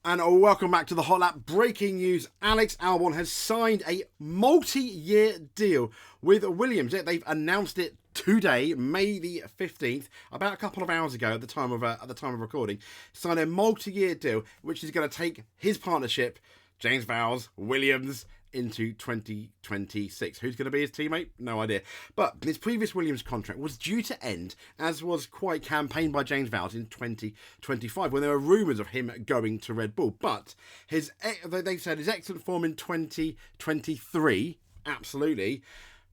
And welcome back to the Hot Lap. Breaking news, Alex Albon has signed a multi-year deal with Williams. They've announced it today, May the 15th, about a couple of hours ago at the time of recording. Signed a multi-year deal, which is going to take his partnership, James Vowles, Williams, into 2026. Who's going to be his teammate? No idea. But his previous Williams contract was due to end, as was quite campaigned by James Vowles in 2025, when there were rumours of him going to Red Bull. But they said his excellent form in 2023, absolutely,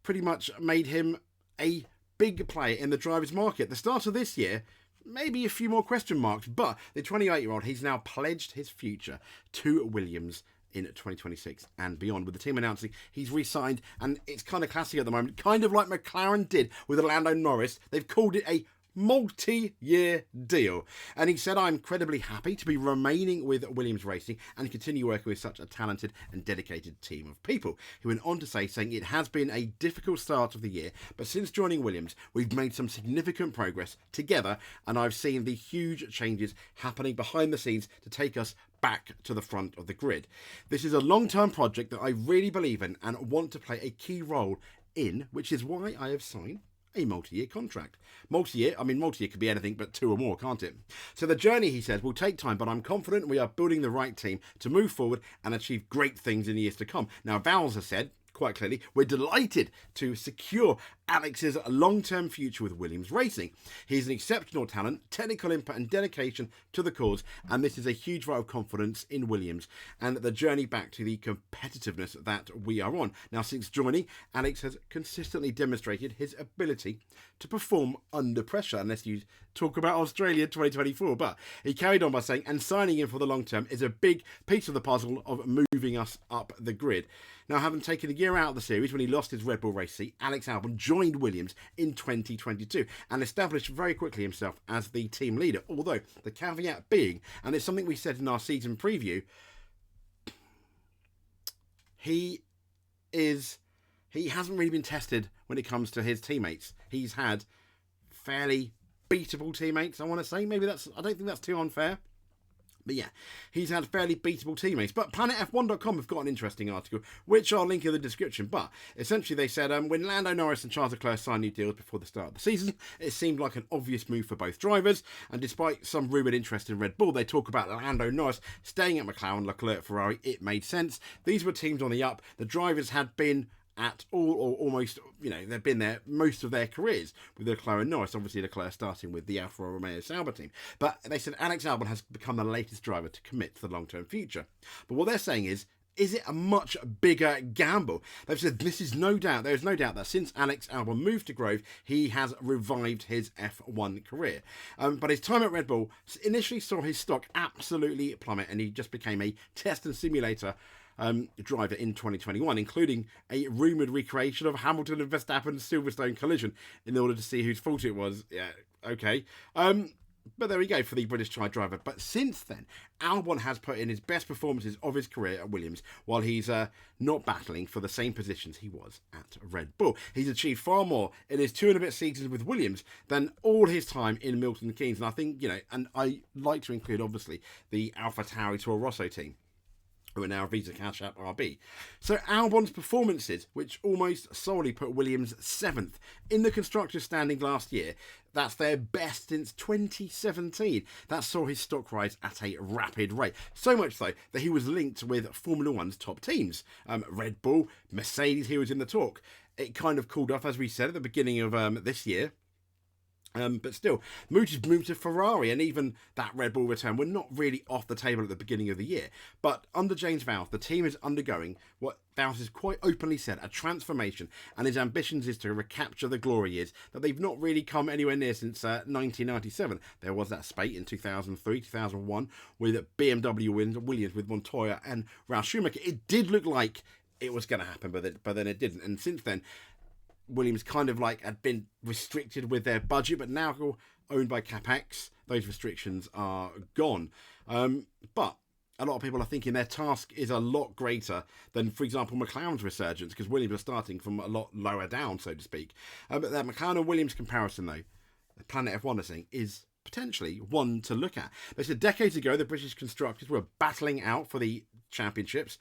pretty much made him a big player in the drivers' market. The start of this year, maybe a few more question marks, but the 28-year-old, he's now pledged his future to Williams in 2026 and beyond, with the team announcing he's re-signed. And it's kind of classic at the moment, kind of like McLaren did with Lando Norris. They've called it a multi-year deal, and he said, "I'm incredibly happy to be remaining with Williams Racing and continue working with such a talented and dedicated team of people." He went on to saying it has been a difficult start of the year, but since joining Williams we've made some significant progress together, and I've seen the huge changes happening behind the scenes to take us back to the front of the grid. This is a long-term project that I really believe in and want to play a key role in, which is why I have signed a multi-year contract. Multi-year could be anything but 2 or more, can't it? So the journey, he says, will take time, but I'm confident we are building the right team to move forward and achieve great things in the years to come. Now, Vowles has said quite clearly, we're delighted to secure Alex's long-term future with Williams Racing. He's an exceptional talent, technical input and dedication to the cause, and this is a huge vote of confidence in Williams and the journey back to the competitiveness that we are on. Now, since joining, Alex has consistently demonstrated his ability to perform under pressure, unless you talk about Australia 2024, but he carried on by saying, and signing in for the long term is a big piece of the puzzle of moving us up the grid. Now, having taken a year out of the series when he lost his Red Bull race seat, Alex Albon joined Williams in 2022 and established very quickly himself as the team leader. Although the caveat being, and it's something we said in our season preview, he hasn't really been tested when it comes to his teammates. He's had fairly beatable teammates, I want to say. I don't think that's too unfair. But yeah, he's had fairly beatable teammates. But PlanetF1.com have got an interesting article, which I'll link in the description. But essentially they said, when Lando Norris and Charles Leclerc signed new deals before the start of the season, it seemed like an obvious move for both drivers. And ddespite some rumoured interest in Red Bull, they talk about Lando Norris staying at McLaren, Leclerc, Ferrari. It made sense. These were teams on the up. The drivers had been at all or almost, they've been there most of their careers with Leclerc and Norris. Obviously, Leclerc starting with the Alfa Romeo Sauber team. But they said Alex Albon has become the latest driver to commit to the long-term future. But what they're saying is it a much bigger gamble? They've said there is no doubt that since Alex Albon moved to Grove, he has revived his F1 career. But his time at Red Bull initially saw his stock absolutely plummet, and he just became a test and simulator driver in 2021, including a rumoured recreation of Hamilton and Verstappen's Silverstone collision in order to see whose fault it was. Yeah, okay. But there we go for the British driver. But since then, Albon has put in his best performances of his career at Williams, while he's not battling for the same positions he was at Red Bull. He's achieved far more in his 2 and a bit seasons with Williams than all his time in Milton Keynes. And I think, and I like to include, obviously, the AlphaTauri Toro Rosso team, who are now Visa Cash App RB. So Albon's performances, which almost solely put Williams 7th in the constructors' standing last year, that's their best since 2017. That saw his stock rise at a rapid rate. So much so that he was linked with Formula One's top teams. Red Bull, Mercedes, he was in the talk. It kind of cooled off, as we said, at the beginning of this year. But still, moved to Ferrari, and even that Red Bull return were not really off the table at the beginning of the year. But under James Vowles, the team is undergoing what Vowles has quite openly said, a transformation, and his ambitions is to recapture the glory years that they've not really come anywhere near since 1997. There was that spate in 2003, 2001 with BMW Williams with Montoya and Ralf Schumacher. It did look like it was going to happen, but then it didn't. And since then, Williams kind of had been restricted with their budget, but now owned by CapEx, those restrictions are gone. But a lot of people are thinking their task is a lot greater than, for example, McLaren's resurgence, because Williams are starting from a lot lower down, so to speak. But that McLaren and Williams comparison, though, the Planet F1 are saying, is potentially one to look at. They said decades ago the British constructors were battling out for the championships.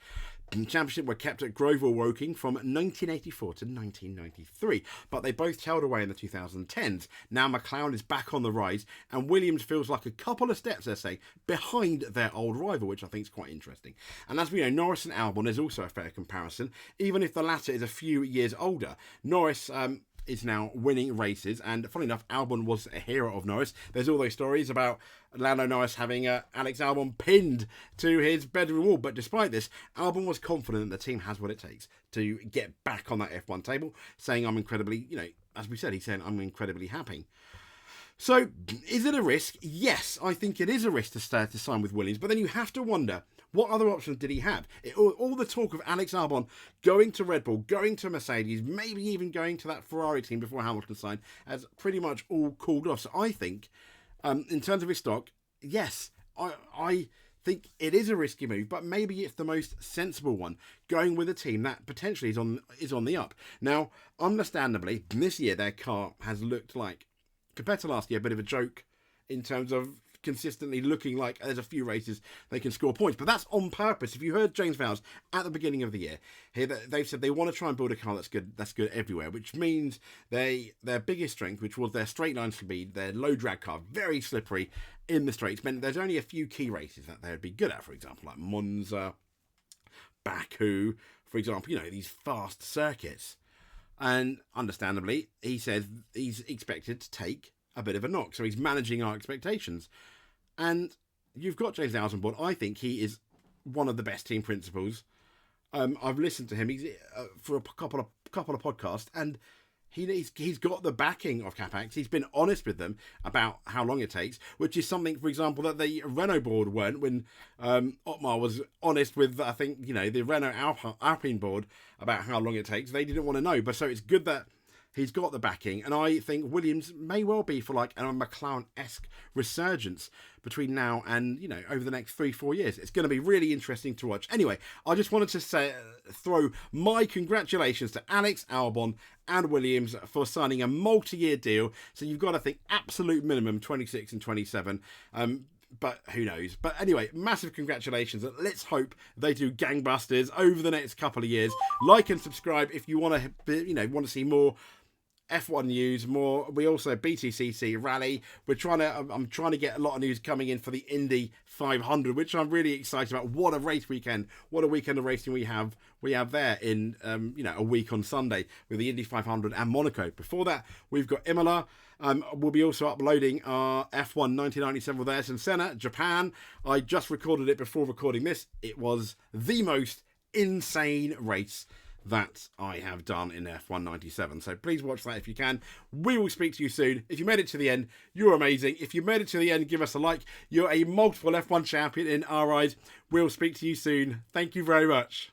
The championship were kept at Grosvenor Woking from 1984 to 1993, but they both tailed away in the 2010s. Now McLaren is back on the rise, and Williams feels like a couple of steps, let's say, behind their old rival, which I think is quite interesting. And as we know, Norris and Albon is also a fair comparison, even if the latter is a few years older. Norris is now winning races, and funny enough, Albon was a hero of Norris. There's all those stories about Lando Norris having Alex Albon pinned to his bedroom wall, but despite this, Albon was confident that the team has what it takes to get back on that F1 table, saying I'm incredibly, as we said, he's saying I'm incredibly happy. So, is it a risk? Yes, I think it is a risk to sign with Williams, but then you have to wonder, what other options did he have? All the talk of Alex Albon going to Red Bull, going to Mercedes, maybe even going to that Ferrari team before Hamilton signed, has pretty much all cooled off. So I think, in terms of his stock, yes, I think it is a risky move, but maybe it's the most sensible one, going with a team that potentially is on the up. Now, understandably, this year their car has looked like, compared to last year, a bit of a joke in terms of consistently looking like there's a few races they can score points, but that's on purpose. If you heard James Vowles at the beginning of the year, they've said they want to try and build a car that's good everywhere, which means their biggest strength, which was their straight line speed, their low drag car, very slippery in the straights, meant there's only a few key races that they would be good at, for example, like Monza, Baku, for example, these fast circuits. And understandably, he says he's expected to take a bit of a knock, so he's managing our expectations. And you've got James Vowles on board. I think he is one of the best team principals. I've listened to him. He's for a couple of podcasts, and he's got the backing of Capax. He's been honest with them about how long it takes, which is something, for example, that the Renault board weren't when Otmar was honest with, I think, the Renault Alpine board about how long it takes. They didn't want to know, but so it's good that he's got the backing, and I think Williams may well be for like a McLaren-esque resurgence between now and, over the next 3-4 years. It's going to be really interesting to watch. Anyway, I just wanted to throw my congratulations to Alex Albon and Williams for signing a multi-year deal. So you've got to think absolute minimum 26 and 27. But who knows? But anyway, massive congratulations. Let's hope they do gangbusters over the next couple of years. Like and subscribe if you want to see more F1 news, more. We also BTCC Rally. I'm trying to get a lot of news coming in for the Indy 500, which I'm really excited about. What a race weekend! What a weekend of racing we have there in a week on Sunday with the Indy 500 and Monaco. Before that, we've got Imola. We'll be also uploading our F1 1997 with Ayrton Senna, Japan. I just recorded it before recording this. It was the most insane race that I have done in F1 97. So please watch that if you can. We will speak to you soon. If you made it to the end, you're amazing. If you made it to the end, give us a like. You're a multiple F1 champion in our eyes. We'll speak to you soon. Thank you very much.